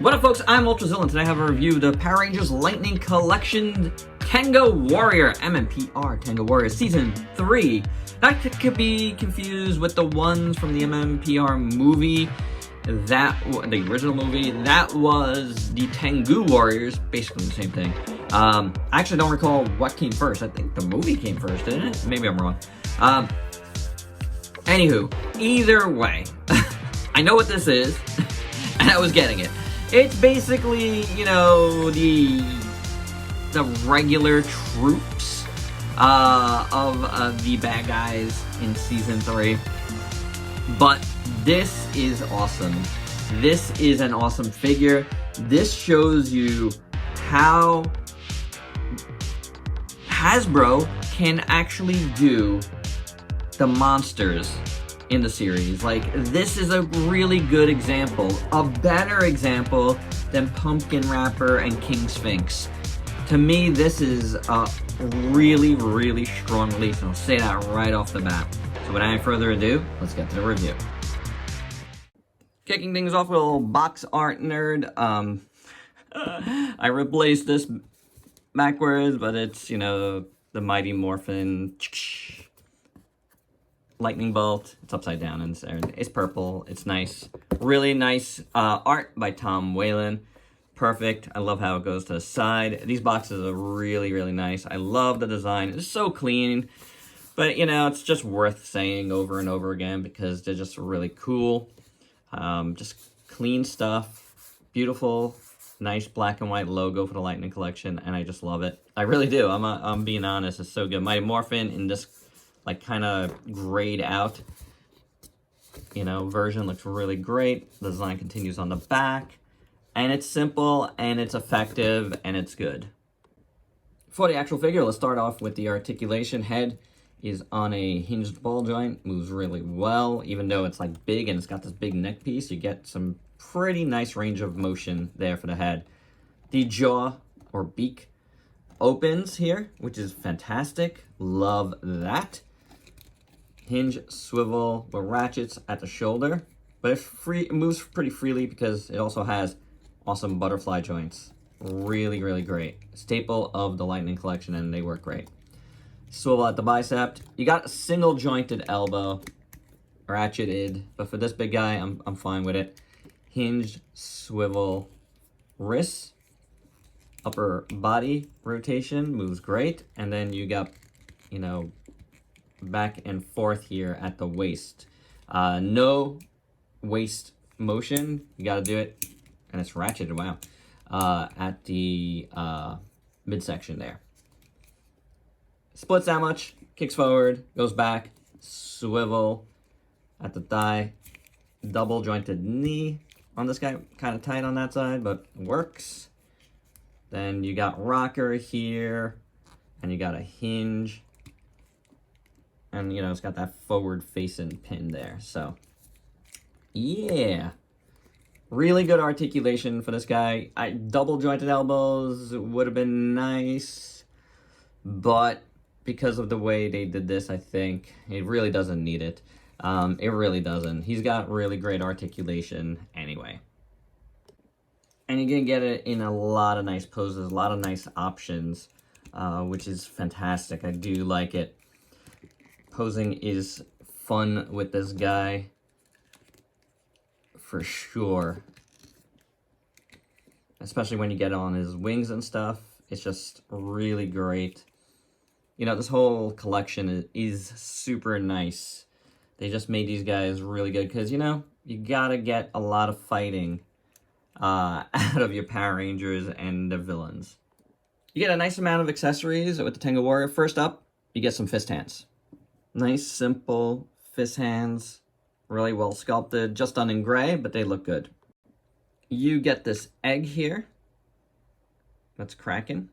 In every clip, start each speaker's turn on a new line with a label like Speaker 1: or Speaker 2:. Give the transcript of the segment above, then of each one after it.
Speaker 1: What up, folks? I'm Ultrazilla, and today I have a review of the Power Rangers Lightning Collection Tenga Warrior, Mmpr Tenga Warrior Season 3. That could be confused with the ones from the Mmpr movie, the original movie. That was the Tengu Warriors, basically the same thing. I actually don't recall what came first. I think the movie came first, didn't it? Maybe I'm wrong. Anywho, either way, I know what this is, and I was getting it. It's basically, you know, the regular troops of the bad guys in Season 3. But this is awesome. This is an awesome figure. This shows you how Hasbro can actually do the monsters in the series. Like, this is a really good example, a better example than Pumpkin Rapper and King Sphinx. To me, this is a really, really strong release, and I'll say that right off the bat. So without any further ado, let's get to the review. Kicking things off with a little box art nerd. I replaced this backwards, but it's, you know, the Mighty Morphin lightning bolt. It's upside down and it's purple. It's nice. Really nice art by Tom Whalen. Perfect. I love how it goes to the side. These boxes are really, really nice. I love the design. It's so clean. But, you know, it's just worth saying over and over again because they're just really cool. Just clean stuff. Beautiful, nice black and white logo for the Lightning Collection, and I just love it. I really do. I'm being honest. It's so good. Mighty Morphin in this, like, kind of grayed out, you know, version looks really great. The design continues on the back, and it's simple, and it's effective, and it's good. For the actual figure, let's start off with the articulation. Head is on a hinged ball joint, moves really well. Even though it's like big and it's got this big neck piece, you get some pretty nice range of motion there for the head. The jaw or beak opens here, which is fantastic. Love that. Hinge swivel with ratchets at the shoulder, but it moves pretty freely because it also has awesome butterfly joints. Really, really great. Staple of the Lightning Collection, and they work great. Swivel at the bicep. You got a single jointed elbow, ratcheted, but for this big guy, I'm fine with it. Hinged swivel wrists. Upper body rotation moves great, and then you got, you know, back and forth here at the waist. No waist motion. You got to do it, and it's ratcheted. Wow, at the midsection there. Splits that much, kicks forward, goes back, swivel at the thigh, double jointed knee on this guy, kind of tight on that side, but works. Then you got rocker here, and you got a hinge, and, you know, it's got that forward facing pin there. So yeah, really good articulation for this guy. Double jointed elbows would have been nice, but because of the way they did this, I think it really doesn't need it. It really doesn't. He's got really great articulation anyway. And you're going to get it in a lot of nice poses, a lot of nice options, which is fantastic. I do like it. Posing is fun with this guy, for sure. Especially when you get on his wings and stuff. It's just really great. You know, this whole collection is super nice. They just made these guys really good because, you know, you gotta get a lot of fighting out of your Power Rangers and the villains. You get a nice amount of accessories with the Tenga Warrior. First up, you get some fist hands. Nice, simple fist hands. Really well sculpted. Just done in gray, but they look good. You get this egg here that's cracking.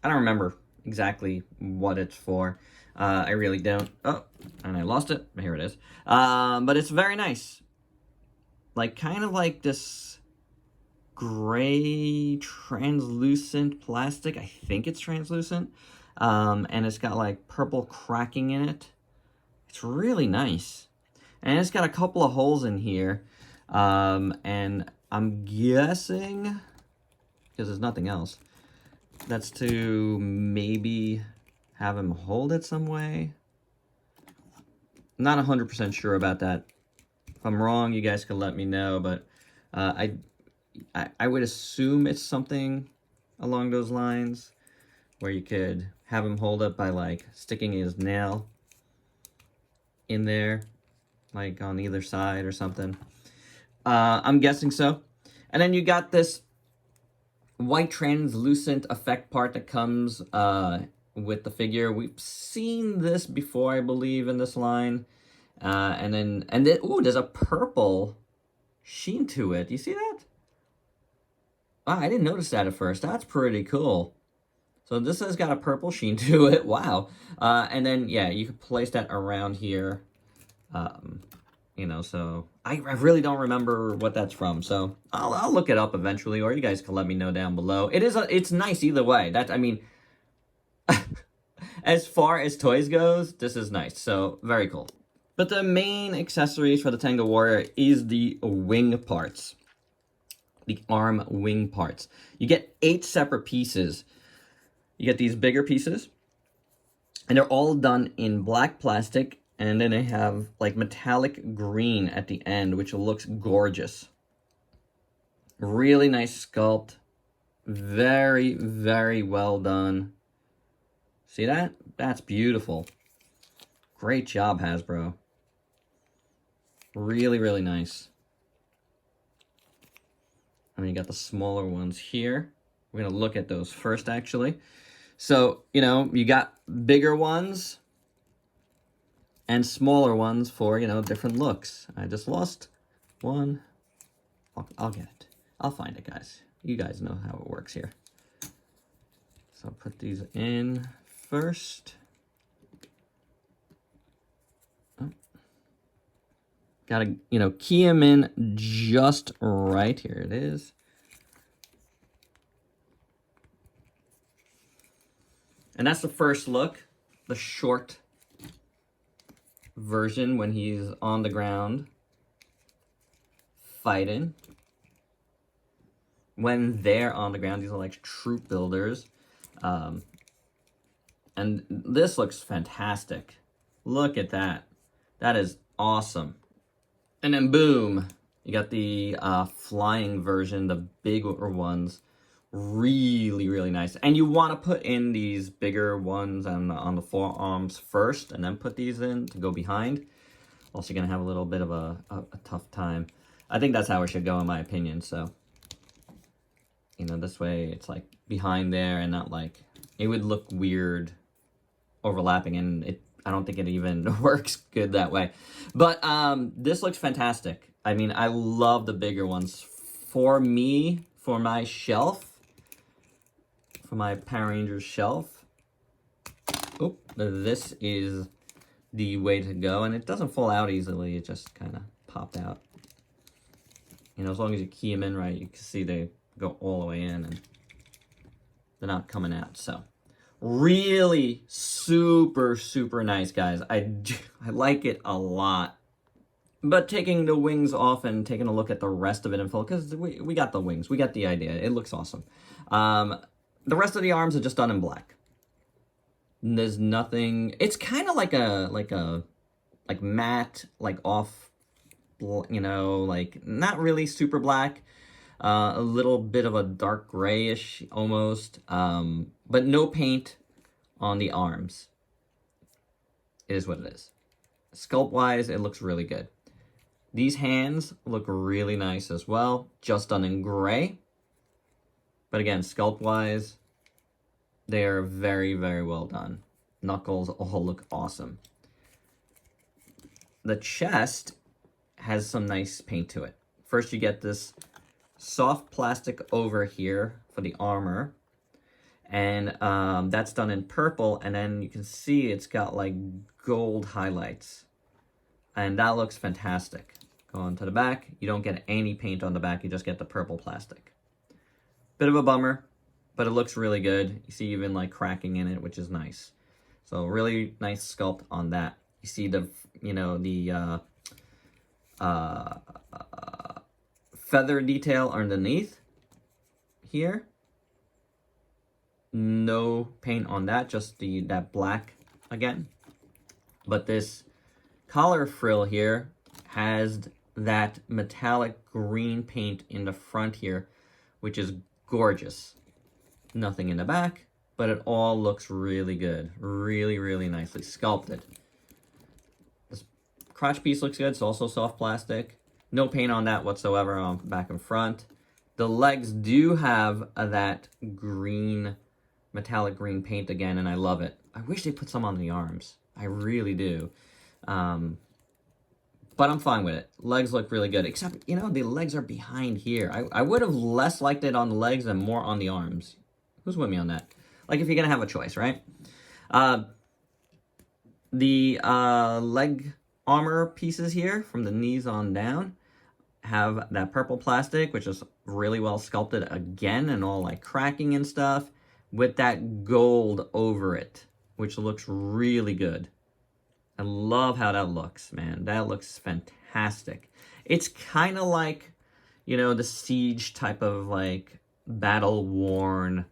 Speaker 1: I don't remember exactly what it's for. I really don't. Oh, and I lost it. Here it is. But it's very nice. Like, kind of like this gray translucent plastic. I think it's translucent. And it's got like purple cracking in it. It's really nice. And it's got a couple of holes in here. And I'm guessing, because there's nothing else, that's to maybe have him hold it some way. Not 100% sure about that. If I'm wrong, you guys can let me know, but I would assume it's something along those lines, where you could have him hold it by like sticking his nail in there, like on either side or something. I'm guessing so. And then you got this white translucent effect part that comes with the figure. We've seen this before, I believe, in this line. And then ooh, there's a purple sheen to it. You see that? Wow, I didn't notice that at first. That's pretty cool. So this has got a purple sheen to it. Wow. And then, yeah, you could place that around here. You know, so I really don't remember what that's from. So I'll look it up eventually, or you guys can let me know down below. It's nice either way. I mean, as far as toys goes, this is nice. So very cool. But the main accessories for the Tenga Warrior is the wing parts. The arm wing parts. You get 8 separate pieces. You get these bigger pieces, and they're all done in black plastic, and then they have like metallic green at the end, which looks gorgeous. Really nice sculpt. Very, very well done. See that? That's beautiful. Great job, Hasbro. Really, really nice. And then you got the smaller ones here. We're going to look at those first, actually. So, you know, you got bigger ones and smaller ones for, you know, different looks. I just lost one. I'll get it. I'll find it, guys. You guys know how it works here. So I'll put these in first. Oh. Gotta, you know, key them in just right. Here it is. And that's the first look, the short version when he's on the ground fighting. When they're on the ground, these are like troop builders. And this looks fantastic. Look at that. That is awesome. And then boom, you got the flying version, the bigger ones. Really, really nice. And you want to put in these bigger ones on the forearms first, and then put these in to go behind. Also, you're going to have a little bit of a tough time. I think that's how it should go, in my opinion. So, you know, this way it's like behind there and not like, it would look weird overlapping, and I don't think it even works good that way. But this looks fantastic. I mean, I love the bigger ones. For me, for my shelf, for my Power Rangers shelf, oh, this is the way to go. And it doesn't fall out easily. It just kind of popped out. You know, as long as you key them in right, you can see they go all the way in and they're not coming out. So really super, super nice, guys. I like it a lot. But taking the wings off and taking a look at the rest of it in full, because we got the wings. We got the idea. It looks awesome. The rest of the arms are just done in black. And there's nothing... It's kind of like matte, like off, you know, like not really super black. A little bit of a dark grayish almost. But no paint on the arms. It is what it is. Sculpt-wise, it looks really good. These hands look really nice as well, just done in gray. But again, sculpt-wise, they are very, very well done. Knuckles all look awesome. The chest has some nice paint to it. First, you get this soft plastic over here for the armor. And that's done in purple, and then you can see it's got like gold highlights. And that looks fantastic. Go on to the back. You don't get any paint on the back. You just get the purple plastic. Bit of a bummer, but it looks really good. You see even like cracking in it, which is nice. So really nice sculpt on that. You see the, you know, the feather detail underneath here. No paint on that, just that black again. But this collar frill here has that metallic green paint in the front here, which is gorgeous. Nothing in the back, but it all looks really good. Really, really nicely sculpted. This crotch piece looks good. It's also soft plastic. No paint on that whatsoever on back and front. The legs do have that green, metallic green paint again, and I love it. I wish they put some on the arms. I really do. But I'm fine with it. Legs look really good, except, you know, the legs are behind here. I would have less liked it on the legs and more on the arms. Who's with me on that? Like, if you're going to have a choice, right? The leg armor pieces here, from the knees on down, have that purple plastic, which is really well sculpted again, and all, like, cracking and stuff, with that gold over it, which looks really good. I love how that looks, man. That looks fantastic. It's kind of like, you know, the Siege type of, like, battle-worn,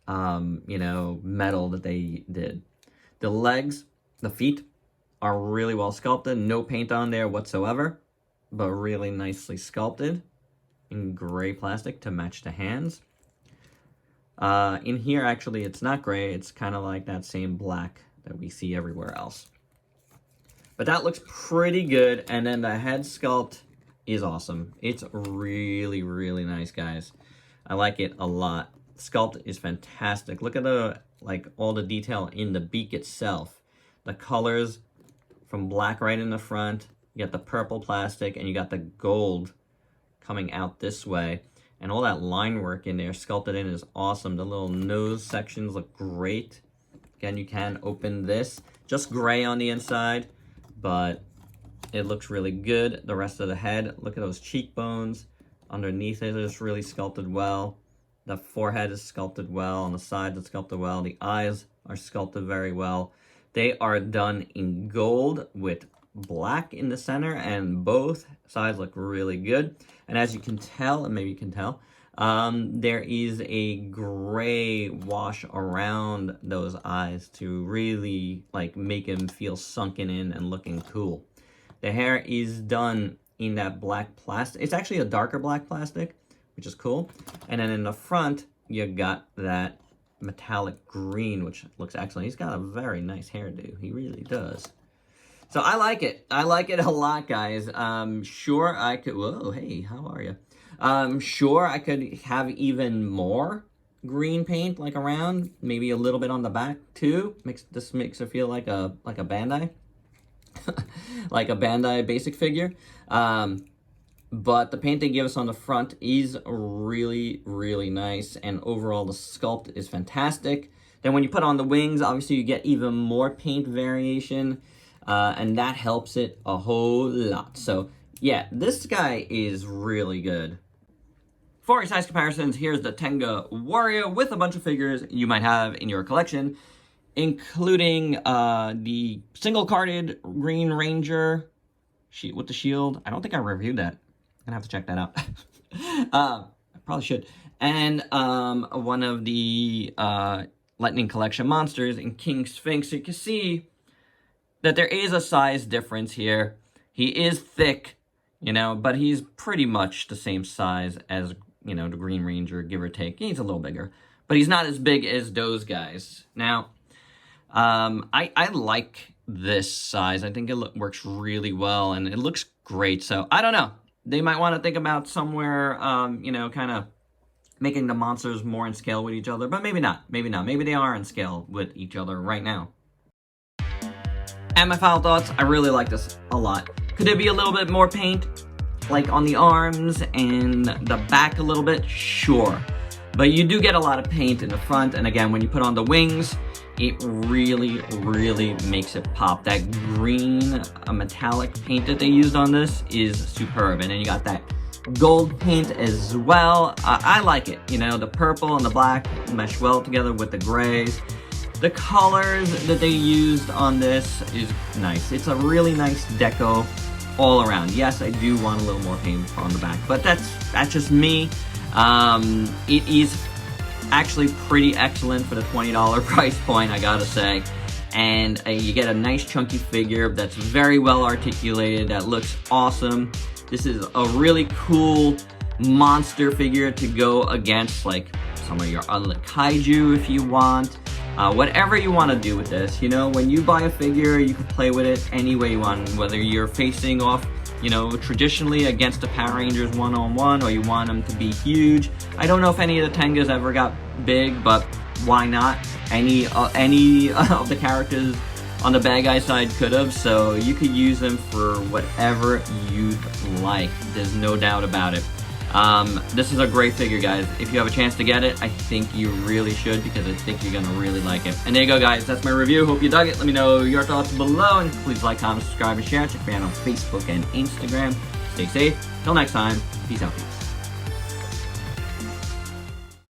Speaker 1: you know, metal that they did. The legs, the feet, are really well sculpted. No paint on there whatsoever, but really nicely sculpted in gray plastic to match the hands. In here, actually, it's not gray. It's kind of like that same black that we see everywhere else. But that looks pretty good. And then the head sculpt is awesome. It's really, really nice, guys. I like it a lot. Sculpt is fantastic. Look at the, like, all the detail in the beak itself. The colors from black right in the front. You got the purple plastic, and you got the gold coming out this way. And all that line work in there sculpted in is awesome. The little nose sections look great. Again, you can open this. Just gray on the inside, but it looks really good. The rest of the head, look at those cheekbones. Underneath it is really sculpted well. The forehead is sculpted well. On the sides, it's sculpted well. The eyes are sculpted very well. They are done in gold with black in the center, and both sides look really good. And as you can tell, and maybe you can tell, there is a gray wash around those eyes to really, like, make him feel sunken in and looking cool. The hair is done in that black plastic. It's actually a darker black plastic, which is cool. And then in the front, you got that metallic green, which looks excellent. He's got a very nice hairdo. He really does. So I like it. I like it a lot, guys. Sure, I could... Whoa, hey, how are you? Sure, I could have even more green paint, like, around. Maybe a little bit on the back, too. This makes it feel like a Bandai. Like a Bandai basic figure. But the paint they give us on the front is really, really nice. And overall, the sculpt is fantastic. Then when you put on the wings, obviously you get even more paint variation. And that helps it a whole lot. So, yeah, this guy is really good. For your size comparisons, here's the Tenga Warrior with a bunch of figures you might have in your collection, including the single-carded Green Ranger with the shield. I don't think I reviewed that. I'm going to have to check that out. I probably should. And one of the Lightning Collection monsters in King Sphinx. So you can see that there is a size difference here. He is thick, you know, but he's pretty much the same size as, you know, the Green Ranger, give or take. He's a little bigger, but he's not as big as those guys. Now, I like this size. I think it works really well, and it looks great. So, I don't know. They might want to think about somewhere, you know, kind of making the monsters more in scale with each other, but maybe not. Maybe not. Maybe they are in scale with each other right now. And my final thoughts, I really like this a lot. Could there be a little bit more paint, like on the arms and the back a little bit? Sure. But you do get a lot of paint in the front, and again, when you put on the wings, it really, really makes it pop. That green metallic paint that they used on this is superb. And then you got that gold paint as well. I like it. You know, the purple and the black mesh well together with the grays. The colors that they used on this is nice. It's a really nice deco all around. Yes, I do want a little more paint on the back, but that's just me. It is actually pretty excellent for the $20 price point, I gotta say. And you get a nice chunky figure that's very well articulated, that looks awesome. This is a really cool monster figure to go against like some of your other kaiju if you want. Whatever you want to do with this, you know, when you buy a figure, you can play with it any way you want, whether you're facing off, you know, traditionally against the Power Rangers one-on-one, or you want them to be huge. I don't know if any of the Tengas ever got big, but why not? Any of the characters on the bad guy side could have, so you could use them for whatever you'd like. There's no doubt about it. This is a great figure, guys. If you have a chance to get it, I think you really should, because I think you're gonna really like it. And there you go, guys. That's my review. Hope you dug it. Let me know your thoughts below, and please like, comment, subscribe, and share. Check me out on Facebook and Instagram. Stay safe. Till next time. Peace out, peace.